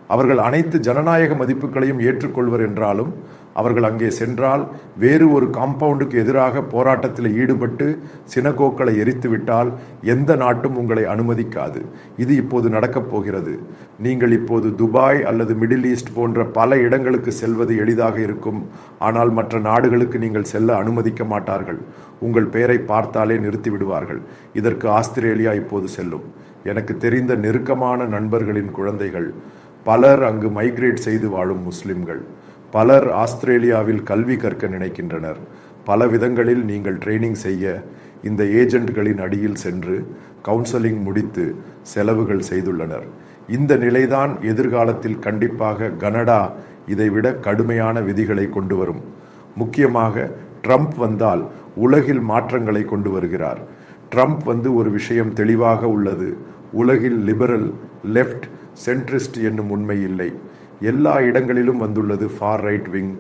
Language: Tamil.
அவர்கள் அனைத்து ஜனநாயக மதிப்புகளையும் ஏற்றுக்கொள்வர் என்றாலும் அவர்கள் அங்கே சென்றால் வேறு ஒரு காம்பவுண்டுக்கு எதிராக போராட்டத்தில் ஈடுபட்டு சினகோக்களை எரித்துவிட்டால் எந்த நாட்டும் உங்களை அனுமதிக்காது. இது இப்போது நடக்கப் போகிறது. நீங்கள் இப்போது துபாய் அல்லது மிடில் ஈஸ்ட் போன்ற பல இடங்களுக்கு செல்வது எளிதாக இருக்கும். ஆனால் மற்ற நாடுகளுக்கு நீங்கள் செல்ல அனுமதிக்க மாட்டார்கள். உங்கள் பெயரை பார்த்தாலே நிறுத்திவிடுவார்கள். இதற்கு ஆஸ்திரேலியா இப்போது செல்லும். எனக்கு தெரிந்த நெருக்கமான நண்பர்களின் குழந்தைகள் பலர் அங்கு மைக்ரேட் செய்து வாழும் முஸ்லிம்கள். பலர் ஆஸ்திரேலியாவில் கல்வி கற்க நினைக்கின்றனர். பல விதங்களில் நீங்கள் ட்ரைனிங் செய்ய இந்த ஏஜென்ட்களின் அடியில் சென்று கவுன்சலிங் முடித்து செலவுகள் செய்துள்ளனர். இந்த நிலைதான் எதிர்காலத்தில் கண்டிப்பாக கனடா இதைவிட கடுமையான விதிகளை கொண்டு வரும். முக்கியமாக ட்ரம்ப் வந்தால் உலகில் மாற்றங்களை கொண்டு வருகிறார். ட்ரம்ப் ஒரு விஷயம் தெளிவாக உள்ளது. உலகில் லிபரல், லெஃப்ட், சென்ட்ரிஸ்ட் என்னும் உண்மை இல்லை. எல்லா இடங்களிலும் வந்துள்ளது ஃபார் ரைட் விங்